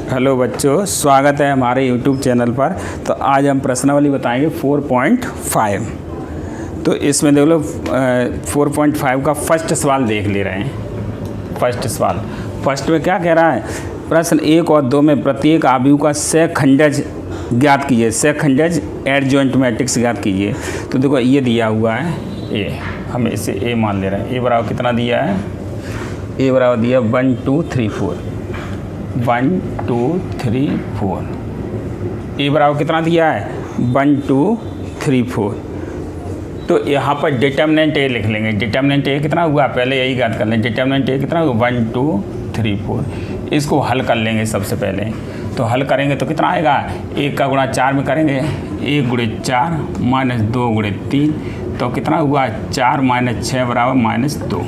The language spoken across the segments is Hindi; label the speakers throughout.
Speaker 1: हेलो बच्चों, स्वागत है हमारे YouTube चैनल पर। तो आज हम प्रश्नावली बताएंगे 4.5। तो इसमें देख लो 4.5 का फर्स्ट सवाल देख ले रहे हैं। फर्स्ट में क्या कह रहा है? प्रश्न 1 और 2 में प्रत्येक आव्यूह का सहखंडज ज्ञात कीजिए। सहखंडज एडजॉइंट मैट्रिक्स ज्ञात कीजिए। तो देखो ये दिया हुआ है ए, हम इसे ए मान ले रहे हैं। ए बराबर कितना दिया है? ए बराबर दिया 1 2 3 4। 1 2 3 4। ए बराबर कितना दिया है? 1 2 3 4। तो यहाँ पर डिटर्मिनेंट ए लिख लेंगे। डिटर्मिनेंट ए कितना हुआ? पहले यही ज्ञात कर लें। डिटर्मिनेंट ए कितना हुआ? 1 2 3 4। इसको हल कर लेंगे सबसे पहले। तो हल करेंगे तो कितना आएगा? 1 का गुणा 4 में करेंगे। 1 गुणे 4 माइनस 2 गुणे 3। तो कितना हुआ? 4 माइनस 6 बराबर -2।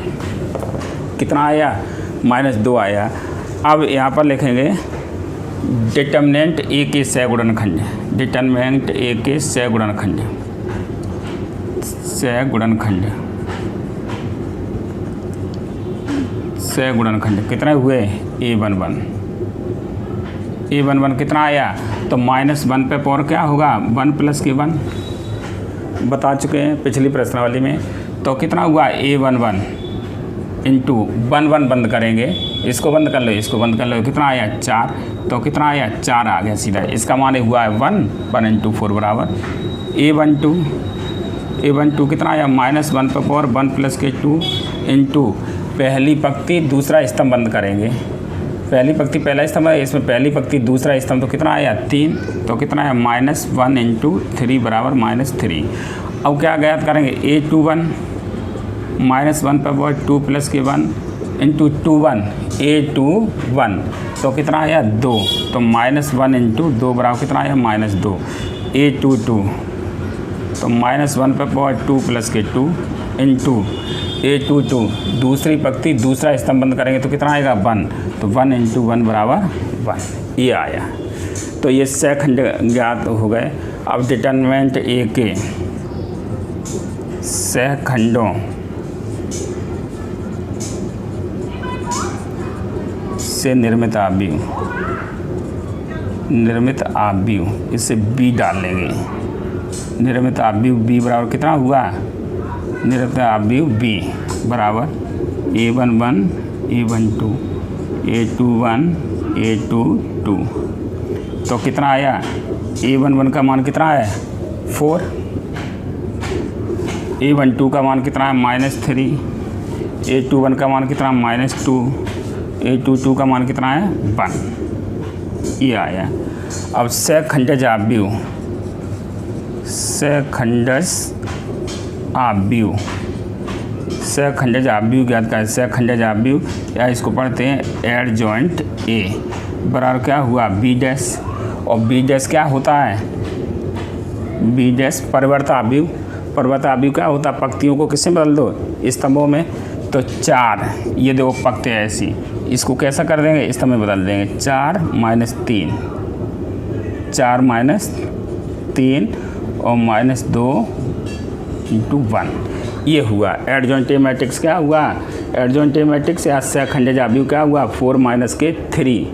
Speaker 1: कितना आया? -2 आया। अब यहाँ पर लिखेंगे डिटर्मिनेंट ए के सहगुणनखंड। डिटर्मिनेंट ए के सहगुणनखंड। सहगुणनखंड कितने हुए? A11। A11 कितना आया? तो -1 पे पावर क्या होगा? 1 + k1 बता चुके हैं पिछली प्रश्नावली में। तो कितना हुआ? A11 इंटू 1 बंद करेंगे। इसको बंद कर लो, इसको बंद कर लो। कितना आया? 4। तो कितना आया? 4 आ गया सीधा। इसका मान हुआ है 1 × 4 बराबर A12 कितना आया? -1 पे पावर 1 + k2 इंटू पहली पंक्ति दूसरा स्तंभ बंद करेंगे। पहली पंक्ति पहला स्तंभ है, इसमें पहली पंक्ति दूसरा स्तंभ। तो कितना आया? 3। तो कितना है? -1 × 3 बराबर -3। अब क्या ज्ञात करेंगे? A21 -1 पे पावर 2 + k1 इंटू 21 A21। तो कितना आया? 2। तो -1 × 2 बराबर कितना आया? -2। A22 तो -1 पे पावर 2 + k2 इंटू A22 दूसरी पंक्ति दूसरा स्तंभ बंद करेंगे। तो कितना आएगा? 1। तो 1 × 1 बराबर 1। ये आया। तो ये सहखंड ज्ञात हो गए। अब डिटर्मिनेंट ए के सहखंडों से निर्मित आव्यूह, इससे बी डाल लेंगे। निर्मित आव्यूह बी बराबर कितना हुआ? निर्मित आव्यूह बी बराबर A11 A12 A21 A22। तो कितना आया? A11 का मान कितना है? 4। A12 का मान कितना है? -3। A21 का मान कितना? -2। A22 का मान कितना है? 1। ये आया। अब सहखंडज आव्यूह ज्ञात का है। सहखंडज आव्यूह या इसको पढ़ते हैं एडजॉइंट ए बराबर क्या हुआ? B' और B' क्या होता है? B' परिवर्त आव्यूह। परिवर्त आव्यूह क्या होता है? पंक्तियों को किससे बदल दो? स्तंभों में। तो 4 ये देखो पंक्ति ऐसी, इसको कैसा कर देंगे? स्तंभ में बदल देंगे। 4 - 3 4 - 3 और -2 × 1। ये हुआ एडजॉइंट मैट्रिक्स। क्या हुआ? एडजॉइंट मैट्रिक्स या सहखंडज आव्यूह क्या हुआ? 4 - k3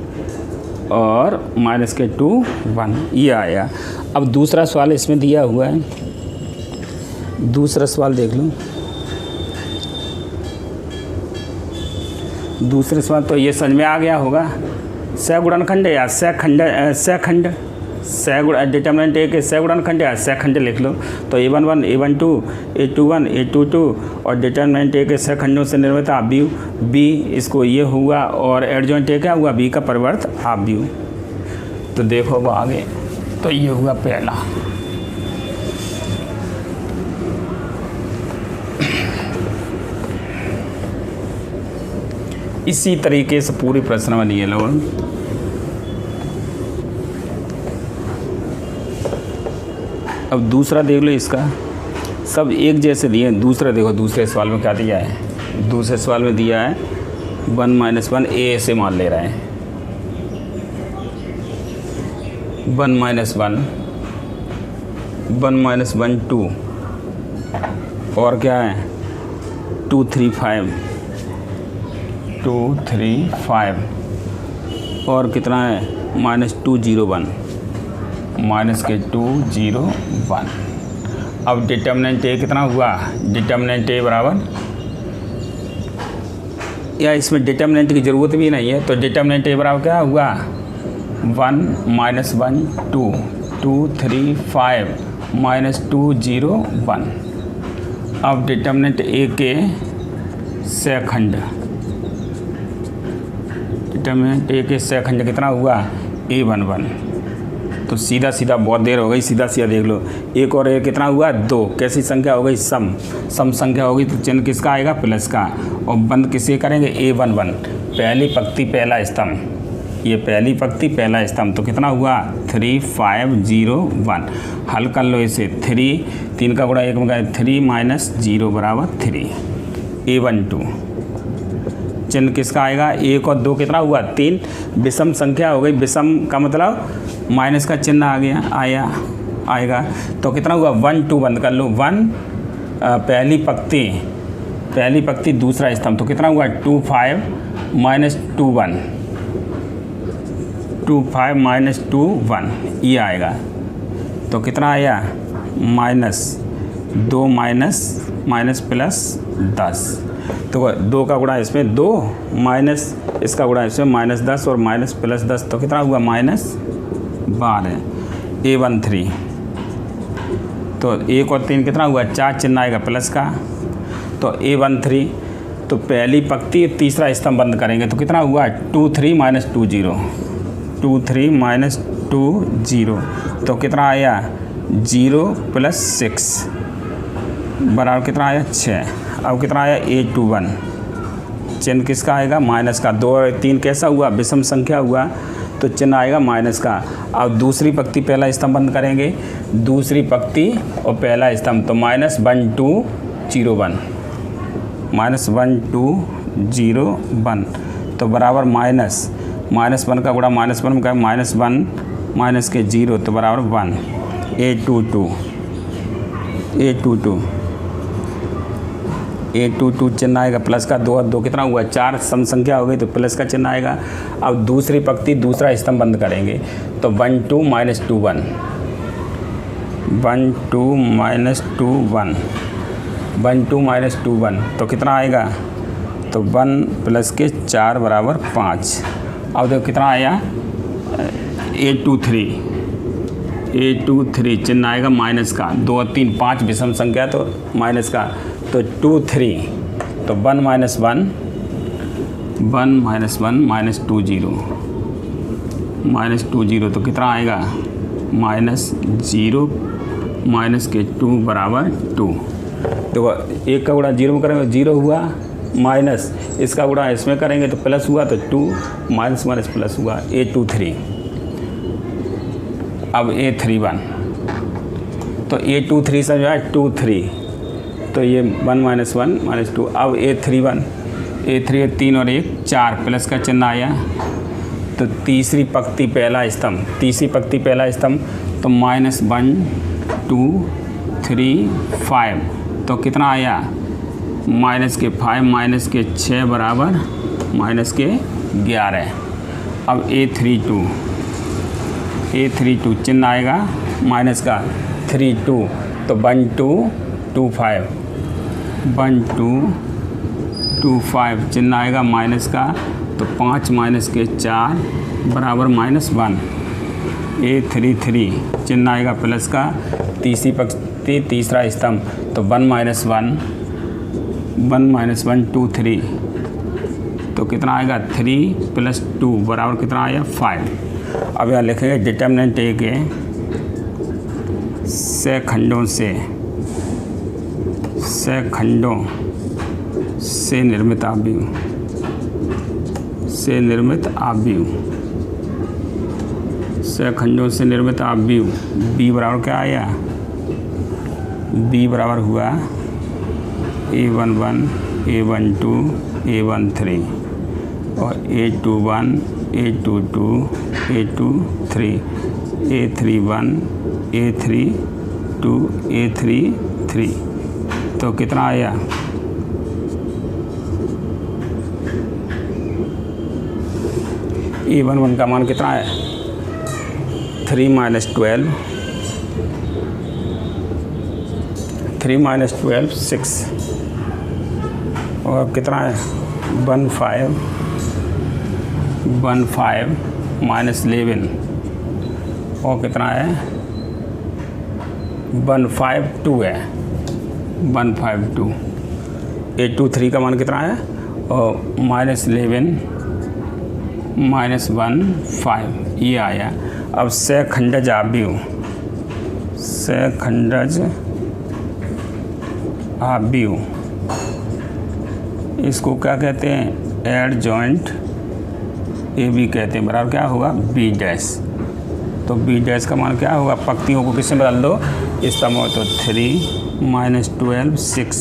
Speaker 1: और -k2 1। ये आया। अब दूसरा सवाल इसमें दिया हुआ है। दूसरा सवाल देख लो। दूसरे सवाल तो ये समझ में आ गया होगा। सहगुणनखंड या सहखंड डिटर्मिनेंट ए के सहगुणनखंड या सहखंड लिख लो। तो A11 A12 A21 A22 और डिटर्मिनेंट ए के सहखंडों से निर्मित आव्यूह बी, इसको ये हुआ। और एडजॉइंट ए क्या हुआ? बी का परिवर्त आव्यूह। तो देखो अब आगे। तो ये हुआ पहला। इसी तरीके से पूरी प्रश्नावली है लोगों। अब दूसरा देख लो। इसका सब एक जैसे दिए हैं। दूसरा देखो, दूसरे सवाल में क्या दिया है? दूसरे सवाल में दिया है 1 - 1 ए से मान ले रहे हैं। 1 - 1 2 और क्या है? 2 3 5 और कितना है -201 -201। अब डिटर्मिनेंट ए कितना हुआ, डिटर्मिनेंट ए बराबर, या इसमें डिटर्मिनेंट की ज़रूरत भी नहीं है, तो डिटर्मिनेंट ए बराबर क्या हुआ 1 -1 2 2 3 5 -201। अब डिटर्मिनेंट ए के सेकंड, डिटर्मिनेंट ए के सेकंड कितना हुआ A11। तो सीधा सीधा बहुत देर हो गई, सीधा सीधा देख लो, एक और एक कितना हुआ 2, कैसी संख्या हो गई सम संख्या होगी, तो चिन्ह किसका आएगा प्लस का, और बंद किसे करेंगे A11, पहली पंक्ति पहला स्तंभ, ये पहली पंक्ति पहला स्तंभ, तो कितना हुआ 3501। हल कर लो इसे, 3 का गुणा 1 में 3 - 0 बराबर 3। A12 चिन्ह किसका आएगा, 1 और 2 कितना हुआ 3, विषम संख्या हो गई, विषम का मतलब माइनस का चिन्ह आ गया आएगा, तो कितना हुआ 1 2 बंद कर लो, 1 पहली पंक्ति दूसरा स्तंभ, तो कितना हुआ 25 - 21 25 - 21 ये आएगा, तो कितना आया -2 माइनस प्लस 10, तो 2 का गुणा इसमें 2 माइनस इसका गुणा इसमें -10 और माइनस प्लस 10, तो कितना हुआ -12। A13 तो 1 और 3 कितना हुआ 4, चिन्ह आएगा प्लस का, तो A13 तो पहली पंक्ति तीसरा स्तंभ बंद करेंगे, तो कितना हुआ 23 - 20 23 - 20, तो कितना आया 0 + 6 बराबर कितना आया 6। अब कितना आया A21, चिन्ह किसका आएगा माइनस का, 2 और 3 कैसा हुआ विषम संख्या हुआ, तो चिन्ह आएगा माइनस का। अब दूसरी पंक्ति पहला स्तंभ बंद करेंगे, दूसरी पंक्ति और पहला स्तंभ, तो -1201 -1201, तो बराबर -1 का गुणा -1 में -1 माइनस के 0, तो बराबर 1। A22 चिन्ह आएगा प्लस का, 2 और 2 कितना हुआ 4, सम संख्या हो गई, तो प्लस का चिन्ह आएगा। अब दूसरी पंक्ति दूसरा स्तंभ बंद करेंगे, तो 1 2 - 21 1 2 - 21, तो कितना आएगा, तो 1 प्लस के 4 बराबर 5। अब देखो कितना आया A23 चिन्ह आएगा माइनस का, 2 और 3 5 विषम संख्या, तो माइनस का, तो 2 3, तो 1 - 1 -20 तो कितना आएगा -0 माइनस के 2 बराबर 2। देखो 1 का गुणा 0 में करेंगे 0 हुआ, माइनस इसका गुणा इसमें करेंगे तो प्लस हुआ, तो 2 माइनस प्लस हुआ। A23 अब A31, तो A23 से जो है 2 3, तो ये 1 - 1 -2। अब A31 3 और 1 4 प्लस का चिन्ह आया, तो तीसरी पंक्ति पहला स्तंभ, तो -1 2 3 5, तो कितना आया -5 - 6 बराबर -11। अब A32 चिन्ह आएगा माइनस का, 3 2, तो 1 2 2 5 1 2 2 5 चिन्ह आएगा माइनस का, तो 5 माइनस के 4 बराबर -1। A33 चिन्ह आएगा प्लस का, तीसरी पंक्ति तीसरा स्तंभ, तो 1 - 1 2 3, तो कितना आएगा 3 + 2 बराबर कितना आया 5। अब यहाँ लिखेंगे डिटर्मिनेंट ए के सखंडों से निर्मित आव्यूह बी बराबर क्या आया, बी बराबर हुआ A11 A12 A13 और A21 A22 A23 A31 A32 A33, तो कितना आया A11 का मान कितना है 3 - 12, 3 - 12 6, और कितना है 15 -11, और कितना है 152 है 152। 823 का मान कितना है और -11 -15 ये आया। अब सहखंडज आव्यूह इसको क्या कहते हैं एडजॉइंट ए बी कहते हैं, बराबर क्या होगा बी डैश। तो बी डैश का मान क्या होगा, पंक्तियों को किससे बदल दो स्तंभ में, तो 3 - 12 6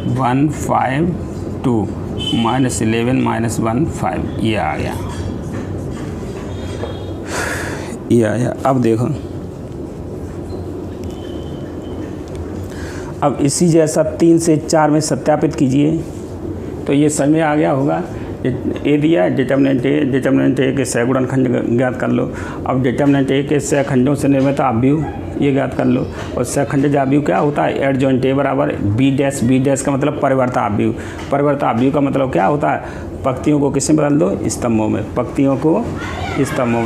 Speaker 1: 152 -11 -15 ये आ गया, ये आया। अब देखो, अब इसी जैसा 3 से 4 में सत्यापित कीजिए, तो ये समझ में आ गया होगा। ए दिया है डिटर्मिनेंट ए के सहगुणनखंड ज्ञात कर लो। अब डिटर्मिनेंट ए के सहखंडों से निर्मित आव्यूह ये ज्ञात कर लो। और सहखंडज आव्यूह क्या होता है एडजॉइंट ए बराबर बी डैश का मतलब परिवर्त आव्यूह। परिवर्त आव्यूह का मतलब क्या होता है, पंक्तियों को किसमें बदल दो स्तंभों में, पंक्तियों को स्तंभों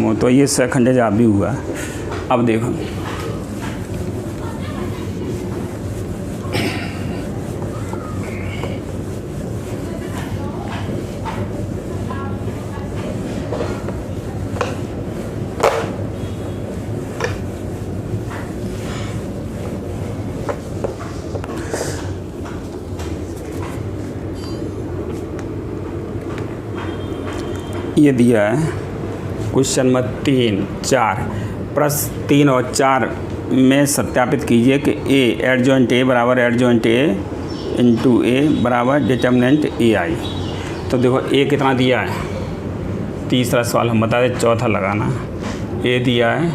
Speaker 1: में। तो ये सहखंडज आव्यूह हुआ। अब देखो, ये दिया है क्वेश्चन नंबर 3 4 प्रश्न 3 और 4 में सत्यापित कीजिए कि ए एडजॉइंट ए बराबर एडजॉइंट ए इंटू ए बराबर डिटर्मिनेंट ए आई। तो देखो ए कितना दिया है, तीसरा सवाल हम बता दें, चौथा लगाना। ए दिया है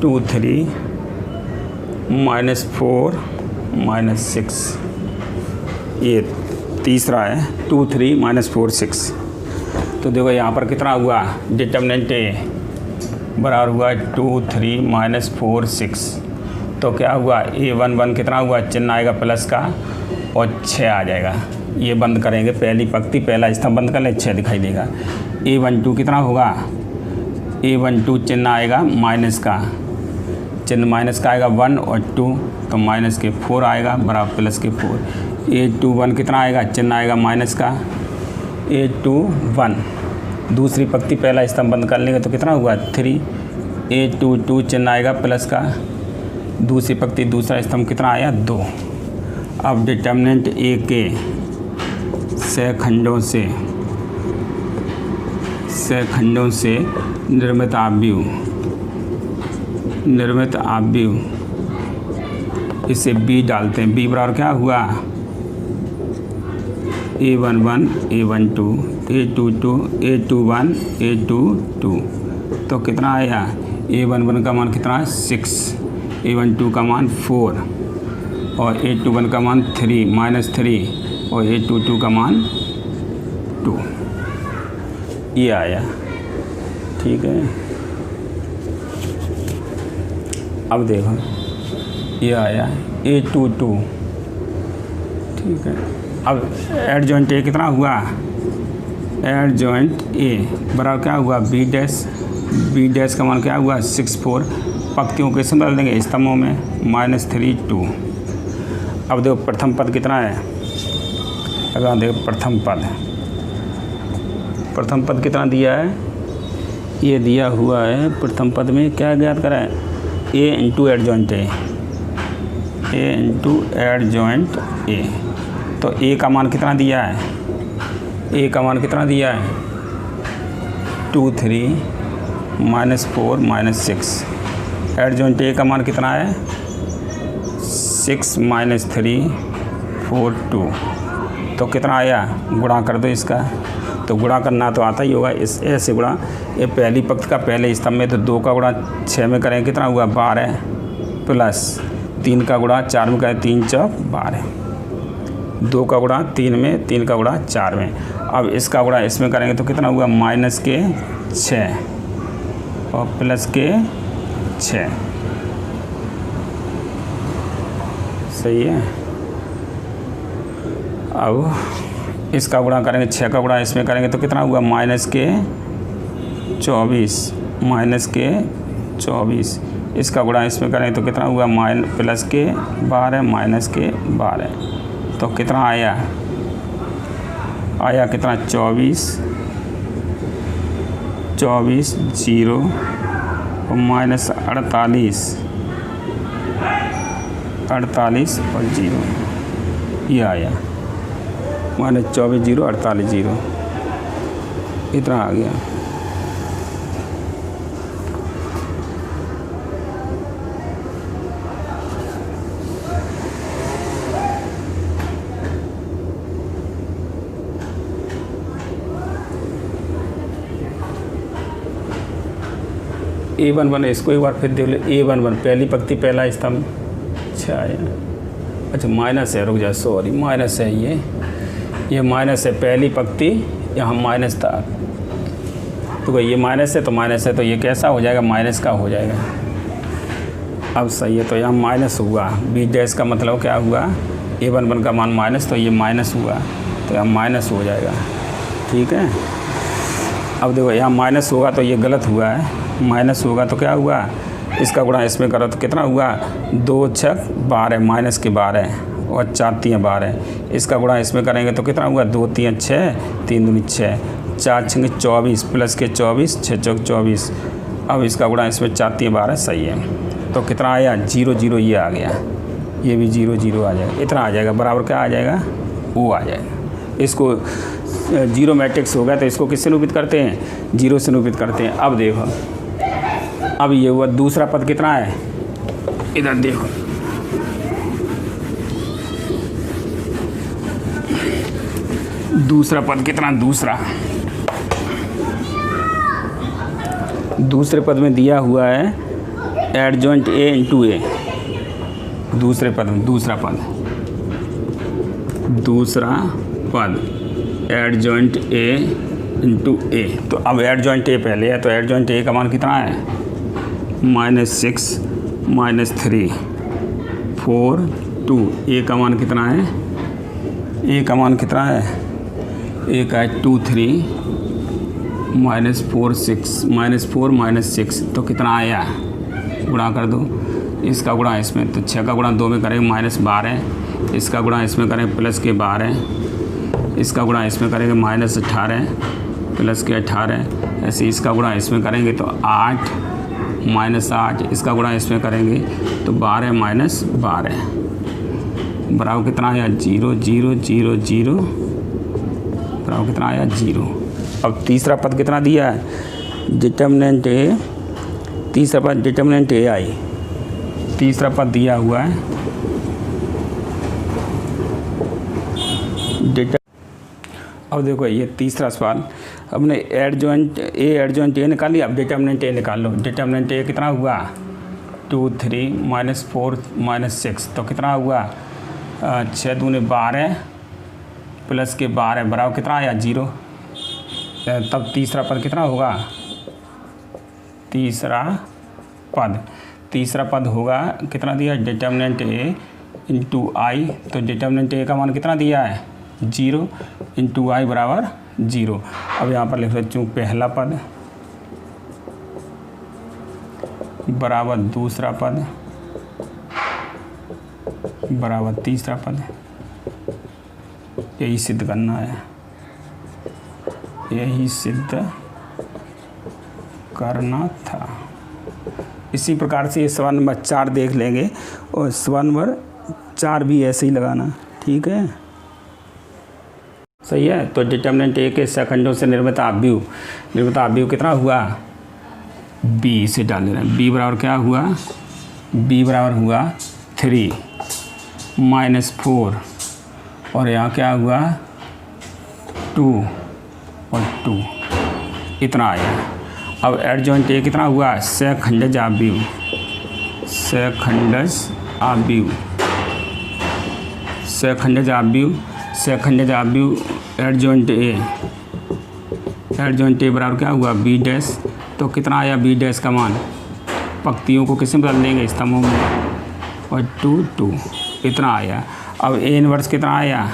Speaker 1: 2 3 -4 -6, ये तीसरा है 2 3 -4 6। तो देखो यहाँ पर कितना हुआ डिटर्मिनेंट ए बराबर हुआ 2 3 -4 6। तो क्या हुआ A11 कितना हुआ, चिन्ह आएगा प्लस का और 6 आ जाएगा। ये बंद करेंगे, पहली पंक्ति पहला स्तंभ बंद कर ले, 6 दिखाई देगा। A12 कितना होगा, A12 चिन्ह आएगा माइनस का, चिन्ह माइनस का आएगा 1 और 2, तो माइनस के 4 आएगा बराबर प्लस के 4। A21 कितना आएगा, चिन्ह आएगा माइनस का, A21 दूसरी पंक्ति पहला स्तंभ बंद कर लेंगे तो कितना हुआ 3। A22 चिन्ह आएगा प्लस का, दूसरी पंक्ति दूसरा स्तंभ कितना आया 2। अब डिटर्मिनेंट ए के सहखंडों से निर्मित आव्यूह इसे बी डालते हैं। बी बराबर क्या हुआ A11 A12 A22 A21 A22। तो कितना आया A11 का मान कितना है 6, A12 का मान 4 और A21 का मान 3 और A22 का मान 2, ये आया। ठीक है, अब देखो ये आया A22। ठीक है, अब एडजॉइंट ए कितना हुआ, एडजॉइंट ए बराबर क्या हुआ बी डैश का मान क्या हुआ 6 4। पंक्तियों को कैसे बदल देंगे स्तंभों में -3 2। अब देखो प्रथम पद कितना है, अगर देखो प्रथम पद कितना दिया है, ये दिया हुआ है प्रथम पद में क्या ज्ञात करा है ए इंटू एडजॉइंट ए। तो ए का मान कितना दिया है, 2 3 -4 -6। एडजॉइंट ए का मान कितना है 6 -3 4 2। तो कितना आया, गुणा कर दो इसका। तो गुणा करना तो आता ही होगा, इस ऐसे गुणा, ये पहली पंक्ति का पहले स्तंभ में, तो 2 का गुणा 6 में करें कितना हुआ 12 प्लस 3 का गुणा 4 में करें 3 4 12। 2 का गुणा 3 में, 3 का गुणा 4 में। अब इसका गुणा इसमें करेंगे तो कितना हुआ, माइनस के 6 और प्लस के 6। सही है। अब इसका गुणा करेंगे, 6 का गुणा इसमें करेंगे तो कितना हुआ, माइनस के 24, माइनस के 24। इसका गुणा इसमें करेंगे तो कितना हुआ, प्लस के 12, माइनस के 12। तो कितना आया कितना, 24 0 और माइनस 48 और 0, ये आया माइनस 24 0 48 0, इतना आ गया। A11 इसको एक बार फिर देख लो। A11 पहली पंक्ति पहला स्तंभ। अच्छा आया। अच्छा माइनस है, रुक जा, सॉरी माइनस है, ये माइनस है, पहली पंक्ति यहाँ माइनस था, तो ये माइनस है तो माइनस है, तो ये कैसा हो जाएगा, माइनस का हो जाएगा। अब सही है, तो यहाँ माइनस हुआ, बी डैश का मतलब क्या हुआ, A11 का मान माइनस, तो ये माइनस हुआ, तो यहाँ माइनस हो जाएगा। ठीक है। अब देखो यहाँ माइनस होगा तो ये गलत हुआ है, माइनस होगा तो क्या हुआ, इसका गुणा इसमें करो तो कितना हुआ, 2 छक 12, माइनस के 12 और 4 3 12। इसका गुणा इसमें करेंगे तो कितना हुआ, 2 3 6, 3 दूनी 6, 4 6 24, प्लस के 24, 6 चौक 24। अब इसका गुणा इसमें 4 3 12, सही है। तो कितना आया, 0 0, ये आ गया, ये भी 0 0 आ जाएगा, इतना आ जाएगा, बराबर क्या आ जाएगा, वो आ जाएगा। इसको जीरो मैट्रिक्स होगा तो इसको किससे निरूपित करते हैं, 0 से निरूपित करते हैं। अब देखो, अब ये हुआ, दूसरा पद कितना है, इधर देखो, दूसरा पद कितना, दूसरे पद में दिया हुआ है एडजॉइंट A इंटू A। दूसरे पद में दूसरा पद एडजॉइंट A इंटू A। तो अब एडजॉइंट A पहले है, तो एडजॉइंट A का मान कितना है, -6 -3 4 2। A का मान कितना है, A का मान कितना है, A का है 2 3 -4 6 तो कितना आया, गुणा कर दो, इसका गुणा इसमें, तो 6 का गुणा 2 में करेंगे -12, इसका गुणा इसमें करेंगे प्लस के 12, इसका गुणा इसमें करेंगे -18 प्लस के 18, ऐसे इसका गुणा इसमें करेंगे तो 8 -8, इसका गुणा इसमें करेंगे तो 12 -12 बराबर कितना आया, 0 0 0 0 बराबर कितना आया, 0। अब तीसरा पद कितना दिया है, डिटर्मिनेंट A, तीसरा पद डिटर्मिनेंट AI, तीसरा पद दिया हुआ है अब देखो ये तीसरा सवाल, हमने एडजॉइंट A निकाल लिया, अब डिटर्मिनेंट A निकाल लो। डिटर्मिनेंट A कितना हुआ, 2 3 -4 -6, तो कितना हुआ, 6 दूने 12 प्लस के 12 बराबर कितना आया, 0। तब तीसरा पद कितना होगा, तीसरा पद होगा कितना दिया, डिटर्मिनेंट A इंटू I। तो डिटर्मिनेंट A का मान कितना दिया है, 0 इंटू I बराबर 0। अब यहाँ पर लिख सकते हूँ, पहला पद बराबर दूसरा पद बराबर तीसरा पद, यही सिद्ध करना है, यही सिद्ध करना था। इसी प्रकार से ये सवाल नंबर 4 देख लेंगे और सवाल नंबर 4 भी ऐसे ही लगाना, ठीक है, सही है। तो डिटर्मिनेंट A के सेकंडों से निर्मित आव्यूह कितना हुआ, B से डाल देना, B बराबर क्या हुआ, B बराबर हुआ 3 -4 और यहाँ क्या हुआ 2 और 2, इतना आया। अब एडजॉइंट A कितना हुआ, सखंडज सेकंड जाब्यू एडजॉइंट ए बराबर क्या हुआ बी डैश। तो कितना आया बी डैश का मान, पंक्तियों को किस में बदल देंगे, स्तंभों में, और 2 इतना आया। अब ए इनवर्स कितना आया,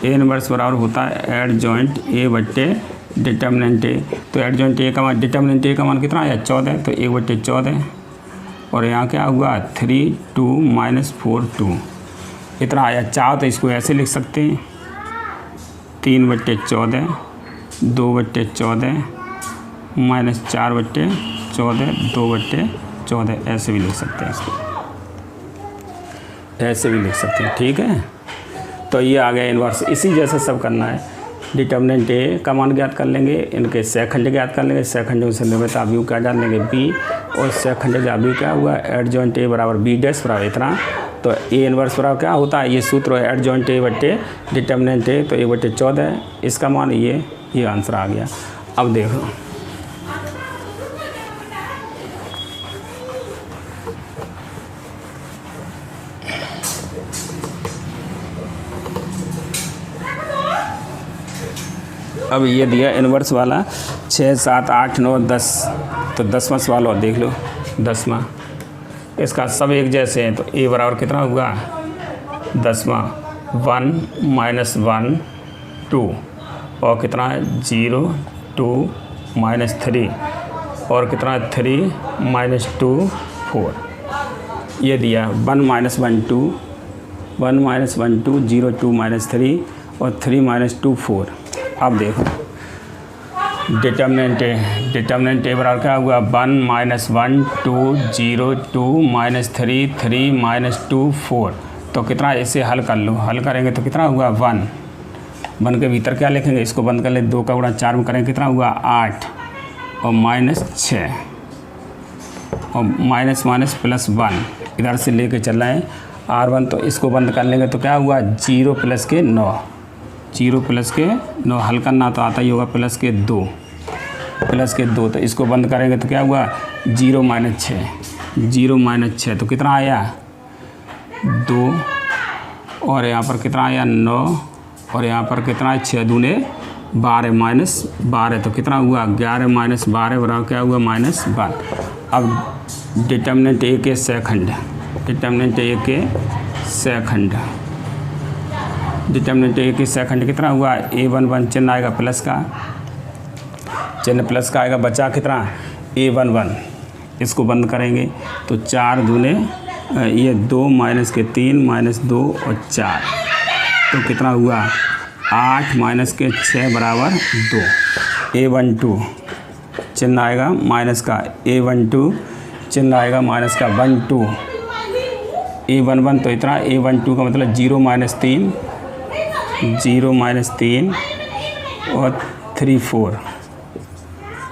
Speaker 1: ए इनवर्स बराबर होता है एडजॉइंट ए बट्टे डिटर्मिनेंट ए। तो एडजॉइंट ए का मान, डिटर्मिनेंट ए का मान कितना आया 14, तो 1/14 और यहाँ क्या हुआ 3 2 -4 2 इतना आया। चाहो तो इसको ऐसे लिख सकते हैं 3/14 2/14 -4/14 2/14 ऐसे भी लिख सकते हैं, इसको ऐसे भी लिख सकते हैं। ठीक है, तो ये आ गया इन्वर्स। इसी जैसे सब करना है। डिटर्मिनेंट ए का मान ज्ञात कर लेंगे, इनके सेकंड ज्ञात कर लेंगे, सेकंड से निर्मित अवयव क्या जान लेंगे बी, और सेकंड अवयव क्या हुआ एडजॉइंट ए बराबर बी डैश बराबर इतना। तो ए इनवर्स बराबर क्या होता है, ये सूत्र है एडजॉइंट ए बट्टे डिटर्मिनेंट ए, तो 1/14 इसका मान ये आंसर आ गया। अब देखो अब ये दिया इन्वर्स वाला 6 7 8 9 10, तो 10वां सवाल और देख लो 10वां, इसका सब एक जैसे हैं। तो ए बराबर कितना हुआ 10वां 1 -1 2 और कितना है 0 2 -3 और कितना है 3 -2 4। ये दिया 1 -1 2 1 -1 2 0 2 -3 और 3 -2 4। अब देखो डिटर्मिनेंट ए बराबर क्या हुआ 1 -1 2 0 2 -3 3 -2 4। तो कितना इसे हल कर लो, हल करेंगे तो कितना हुआ 1 के भीतर क्या लिखेंगे, इसको बंद कर ले, 2 का गुणा 4 में करेंगे कितना हुआ 8 और -6 और -+1 इधर से लेके चल रहे हैं R1। तो इसको बंद कर लेंगे तो क्या हुआ 0 + के 9 0 + के 9 हल करना तो आता ही होगा +2 तो इसको बंद करेंगे तो क्या हुआ 0 - 6 तो कितना आया 2 और यहाँ पर कितना आया 9 और यहाँ पर कितना है 6 दूने 12 -12 तो कितना हुआ 11 - 12 बराबर क्या हुआ -12। अब डिटर्मिनेंट ए के सेकंड कितना हुआ A11 चिन्ह आएगा प्लस का, चिन्ह प्लस का आएगा, बचा कितना A11। इसको बंद करेंगे तो 4 दूने ये 2 -3 -2 और 4 तो कितना हुआ 8 -6 बराबर 2। A12 चिन्ह आएगा माइनस का, A12 चिन्ह आएगा माइनस का 12 A11 तो इतना A12 का मतलब 0 -3 और 3 4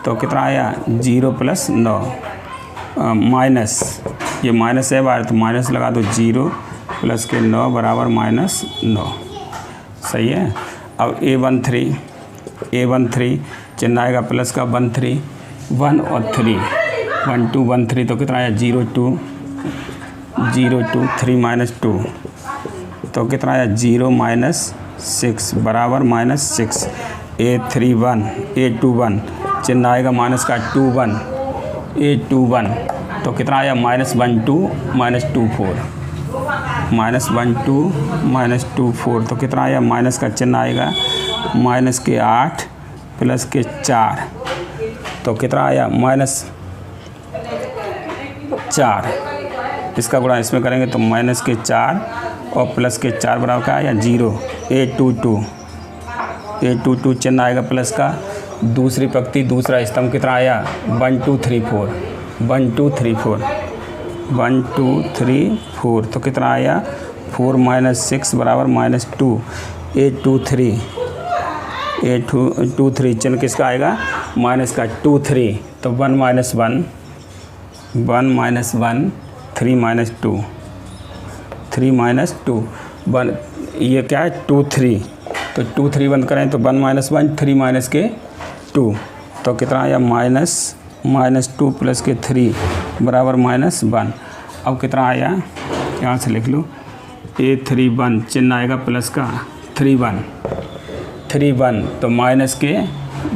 Speaker 1: तो कितना आया 0 + 9 माइनस, ये माइनस है बार तो माइनस लगा दो 0 + के 9 बराबर -9 सही है। अब A13 चिन्ह आएगा प्लस का 13 1 और 3 1 2 1 3 तो कितना आया 0 2 3 -2 तो कितना आया 0 -6 बराबर -6। A21 चिन्ह आएगा माइनस का 21 A21 तो कितना आया -1 2 -2 4 -1 2 -2 4 तो कितना आया माइनस का चिन्ह आएगा माइनस के 8 प्लस के 4 तो कितना आया -4। इसका गुणा इसमें करेंगे तो माइनस के 4 और प्लस के 4 बराबर क्या आया 0। A22 चिन्ह आएगा प्लस का, दूसरी पंक्ति दूसरा स्तंभ कितना आया 1 2 3 4 1 2 3 4 तो कितना आया 4 -6 बराबर -2। A23 चिन्ह किसका आएगा माइनस का 2 3 तो 1 -1 3 -2 1 ये क्या है 2 3 तो 2 3 बंद करें तो 1 -1 3 के 2 तो कितना आया -2 प्लस के 3 बराबर -1। अब कितना आया यहाँ से लिख लो A31 चिन्ह आएगा प्लस का 31 तो माइनस के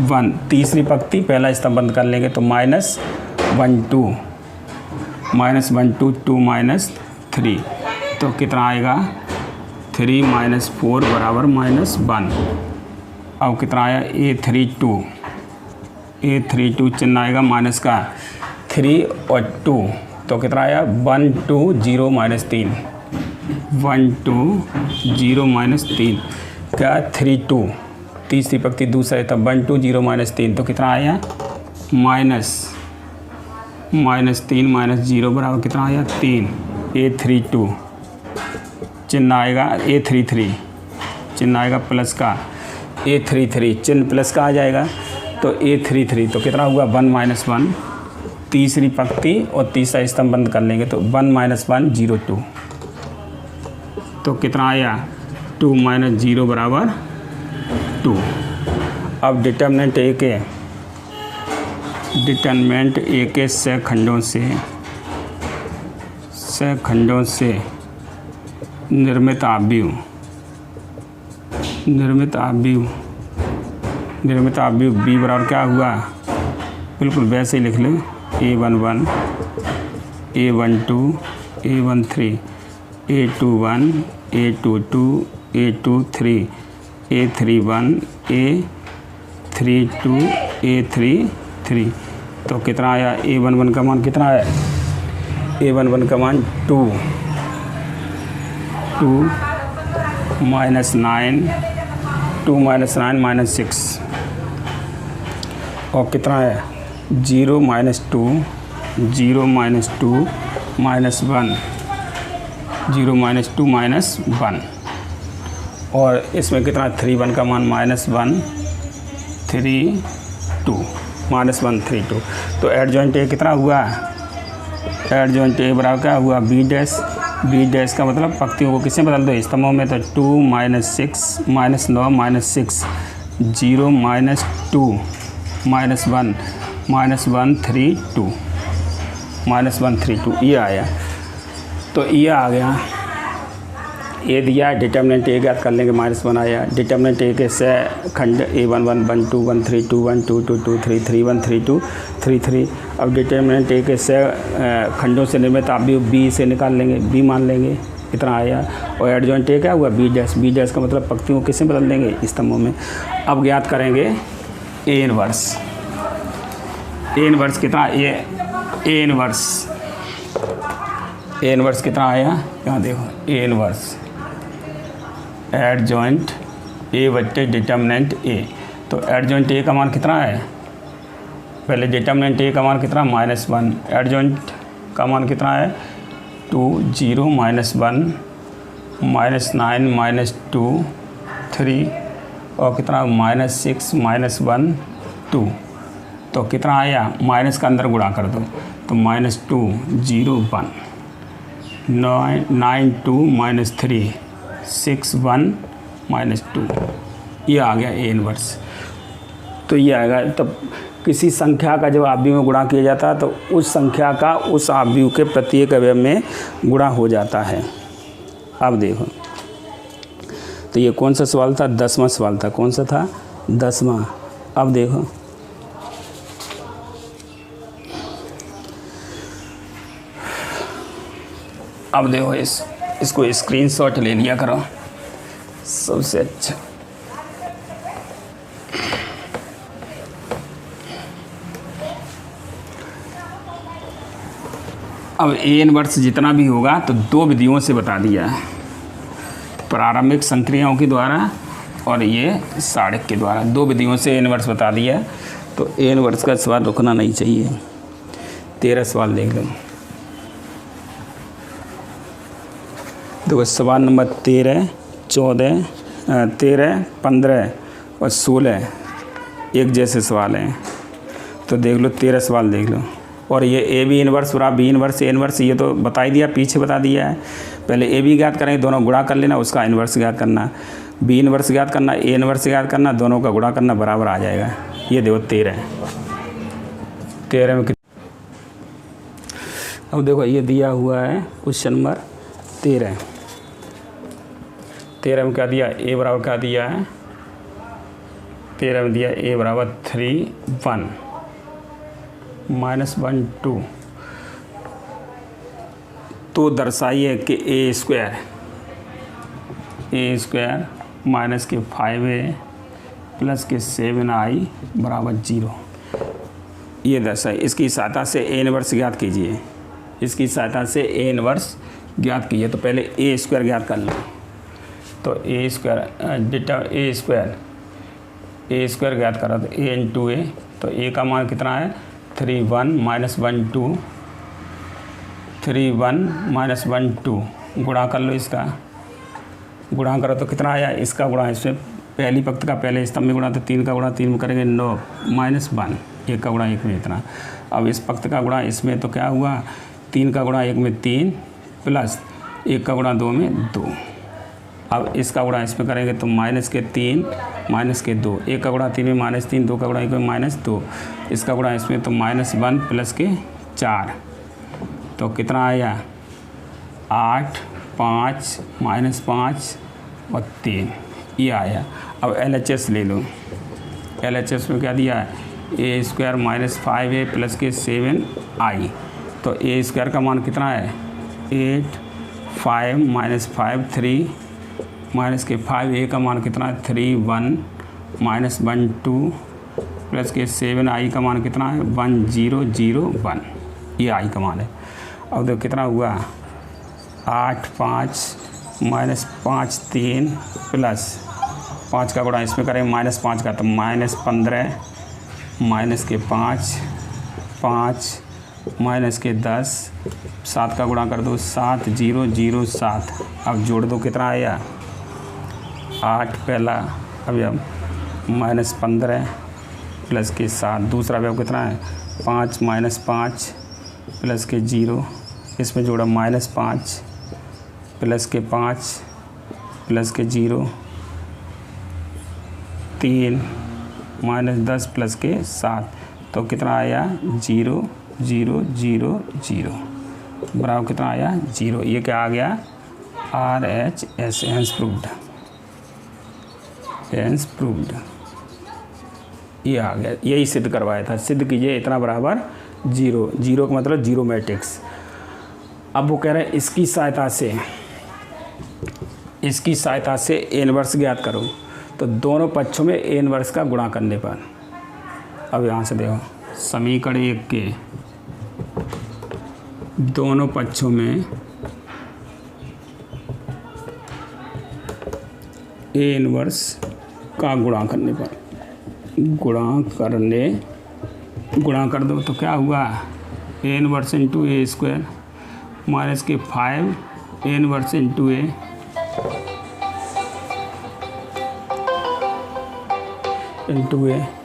Speaker 1: 1, तीसरी पंक्ति पहला स्तंभ बंद कर लेंगे तो -1 2 2 -3 तो कितना आएगा 3 - 4 बराबर -1। अब कितना आया A32 चिन्ह आएगा माइनस का 3 और 2 तो कितना आया 1 2 0 -3 1 2 0 -3 क्या 3 2 तीसरी पंक्ति दूसरा है तब 1 2 0 -3 तो कितना आया -3 -0 बराबर कितना आया 3। A32 चिन्ह आएगा A33 चिन्ह आएगा प्लस का A33 चिन्ह प्लस का आ जाएगा तो A33 तो कितना हुआ 1 -1 तीसरी पंक्ति और तीसरा स्तंभ बंद कर लेंगे तो 1 -1 0 2 तो कितना आया 2 - 0 बराबर 2। अब डिटर्मिनेंट ए के सखंडों से निर्मित आव्यूह बी बराबर क्या हुआ बिल्कुल वैसे ही लिख लें A11 A12 A13 A21 A22 A23 A31 A32 A33 तो कितना आया A11 का मान कितना है A11 का मान 2 -9 -6 और कितना है 0 -2 -1 0 -2 -1 और इसमें कितना 3 1 का मान -1 3 2 -1 3 2 तो एडजॉइंट ए कितना हुआ एडजॉइंट ए बराबर क्या हुआ बी डैश का मतलब पंक्तियों को किससे बदल दो स्तंभों में तो 2 -6 -9 -6 0 -2 -1 3 2 -1 3 2 ये आया तो ये आ गया ये दिया डिटर्मिनेंट ए ज्ञात कर लेंगे -1 आया डिटर्मिनेंट ए के से खंड A11 1 2 1 3 2 1 2 2 2 3 3 1 3 2 3 3 अब डिटर्मिनेंट ए के से खंडों से निर्मित आप भी बी से निकाल लेंगे बी मान लेंगे इतना आया और एडजॉइंट ए क्या हुआ बी डैश का मतलब पंक्तियों को किससे बदल देंगे स्तंभों में। अब ज्ञात करेंगे ए इनवर्स कितना ए इनवर्स कितना आया यहाँ देखो ए इनवर्स एडजॉइंट ए बट्टे डिटर्मिनेंट ए तो एडजॉइंट ए का मान कितना है पहले डिटर्मिनेंट ए का मान कितना -1 एडजॉइंट का मान कितना है 2 0 -1 -9 -2 3 और कितना -6 -1 2 तो कितना आया माइनस का अंदर गुणा कर दो तो -2 0 1 9 2 -3 6 1 -2 ये आ गया ए इनवर्स। तो ये आएगा तब किसी संख्या का जब आव्यूह में गुणा किया जाता है तो उस संख्या का उस आव्यूह के प्रत्येक अवयव में गुणा हो जाता है। अब देखो तो ये कौन सा सवाल था 10वां सवाल था कौन सा था 10वां। अब देखो इसको स्क्रीनशॉट ले लिया करो सबसे अच्छा। अब ए इनवर्स जितना भी होगा तो 2 विधियों से बता दिया है प्रारंभिक संक्रियाओं के द्वारा और ये साड़क के द्वारा 2 विधियों से ए इनवर्स बता दिया है। तो ए इनवर्स का सवाल रुकना नहीं चाहिए। 13 सवाल देख लो। देखो सवाल नंबर 13 14 13 15 और 16 एक जैसे सवाल हैं। तो देख लो 13 सवाल देख लो। और ये ए बी इनवर्स बराबर बी इनवर्स ए इनवर्स ये तो बता ही दिया पीछे बता दिया है। पहले ए बी ज्ञात करेंगे दोनों गुणा कर लेना उसका इनवर्स ज्ञात करना बी इनवर्स ज्ञात करना ए इनवर्स ज्ञात करना दोनों का गुणा करना बराबर आ जाएगा। ये देखो 13 में अब देखो ये दिया हुआ है क्वेश्चन नंबर 13 13 में क्या दिया, ए बराबर क्या दिया है, 13 में दिया ए बराबर 3 1 -1 2। तो दर्शाइए कि ए स्क्वायर माइनस के 5a प्लस के 7i बराबर 0। ये दर्शाइए। इसकी सहायता से ए इनवर्स ज्ञात कीजिए, इसकी सहायता से ए इनवर्स ज्ञात कीजिए। तो पहले ए स्क्वायर ज्ञात कर लो। तो ए स्क्वायर ज्ञात करा तो ए इंटू ए, तो ए का मान कितना है 3 1 -1 2, 3 1 -1 2 गुणा कर लो। इसका गुणा करो तो कितना आया, इसका गुणा इसमें पहली पंक्ति का पहले स्तंभ में गुणा, तो 3 का गुणा 3 में करेंगे 9 -1, 1 का गुणा 1 में इतना। अब इस पंक्ति का गुणा इसमें तो क्या हुआ, 3 का गुणा 1 में 3 प्लस 1 का गुणा 2 में 2। अब इसका गुणा इसमें करेंगे तो -3 -2, 1 का गुणा 3 में -3, 2 का गुणा 1 में -2, इसका गुणा इसमें तो -1 प्लस के 4, तो कितना आया 8 5 -5 और 3, ये आया। अब LHS ले लो। LHS में क्या दिया है, ए स्क्वायर -5a प्लस के 7i। तो ए स्क्वायर का मान कितना है 8 5 -5 3 माइनस के 5a का मान कितना है 3 1 -1 2 प्लस के 7i का मान कितना है 1 0 0 1, ये i का मान है। अब देखो कितना हुआ 8 5 -5 3 प्लस 5 का गुणा इसमें करें -5 का तो -15 माइनस के 5 5 माइनस के 10, 7 का गुणा कर दो 7 0 0 7। अब जोड़ दो कितना आया 8 पहला, अभी अब -15 प्लस के 7, दूसरा भी अब कितना है 5 -5 प्लस के 0, इसमें जोड़ा -5 प्लस के 5 प्लस के 0, 3 -10 प्लस के 7, तो कितना आया 0 0 0 0 बराबर कितना आया 0। ये क्या आ गया RHS, हेंस प्रूव्ड, ये आ गया। यही सिद्ध करवाया था, सिद्ध कीजिए इतना बराबर 0, 0 का मतलब जीरो मैट्रिक्स। अब वो कह रहे हैं इसकी सहायता से ए इनवर्स ज्ञात करो। तो दोनों पक्षों में ए इनवर्स का गुणा करने पर, अब यहाँ से देखो समीकरण 1 के दोनों पक्षों में ए इनवर्स का गुणा करने पर, गुणा कर दो तो क्या हुआ A inverse into A square minus के 5 ए इनवर्स इंटू ए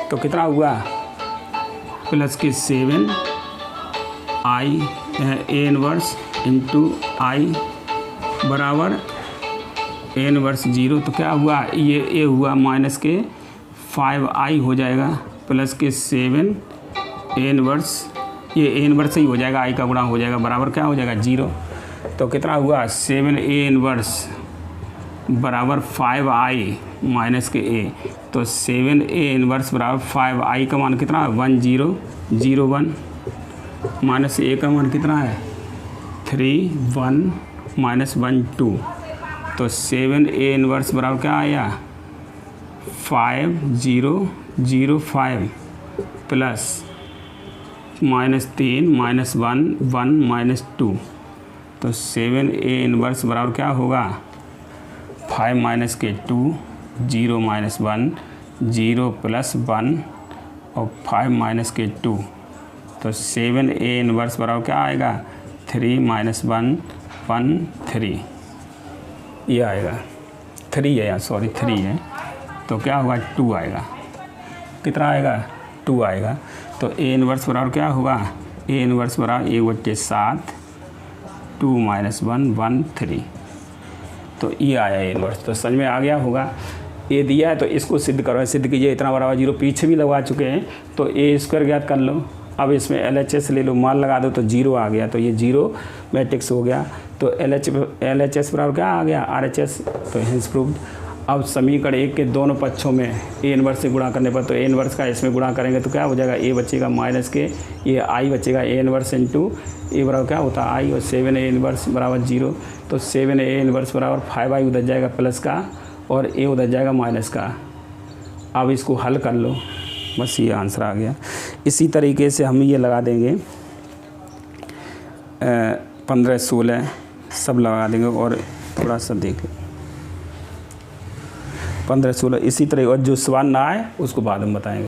Speaker 1: तो कितना हुआ प्लस के 7 आई ए इनवर्स इंटू आई बराबर ए इनवर्स 0। तो क्या हुआ ये ए हुआ माइनस के 5i हो जाएगा प्लस के 7 ए इनवर्स, ये ए इनवर्स ही हो जाएगा, आई का गुणा हो जाएगा बराबर क्या हो जाएगा 0। तो कितना हुआ 7 ए इनवर्स बराबर 5i माइनस के ए, तो 7 ए इनवर्स बराबर 5i का मान कितना है 1 0 0 1 माइनस ए का मान कितना है 3 1 -1 2। तो 7 ए इनवर्स बराबर क्या आया 5 0 0 5 प्लस -3 -1 1 -2। तो 7 ए इनवर्स बराबर क्या होगा 5 माइनस के 2 0 -1 0 प्लस 1 और 5 माइनस के 2। तो 7 ए इनवर्स बराबर क्या आएगा 3 -1 1 3, ये आएगा 3 है यहाँ, सॉरी 3 है। तो क्या होगा 2 आएगा, कितना आएगा 2 आएगा। तो ए इनवर्स बराबर क्या होगा ए इनवर्स बराबर 1/7 2 -1 1 3। तो ये आया ए इनवर्स। तो समझ में आ गया होगा। ए दिया है तो इसको सिद्ध करो, सिद्ध कीजिए इतना बराबर 0, पीछे भी लगा चुके हैं। तो ए स्क्वायर ज्ञात कर लो, अब इसमें LHS ले लो, मान लगा दो तो 0 आ गया, तो ये 0 मैट्रिक्स हो गया। तो LHS बराबर क्या आ गया, RHS। तो हेंस प्रूव्ड। अब समीकरण 1 के दोनों पक्षों में A इनवर्स से गुणा करने पर, तो A इनवर्स का इसमें गुणा करेंगे तो क्या हो जाएगा, A बचेगा माइनस के, ये I बचेगा, A इनवर्स इंटू A बराबर क्या होता है I, और 7A इनवर्स बराबर 0। तो 7A इनवर्स बराबर 5I उधर जाएगा प्लस का, और A उधर जाएगा माइनस का। अब इसको हल कर लो, बस ये आंसर आ गया। इसी तरीके से हम ये लगा देंगे 15, 16 सब लगा देंगे, और थोड़ा सा देख लो 15, 16 इसी तरह, और जो सवाल ना आए उसको बाद में बताएंगे।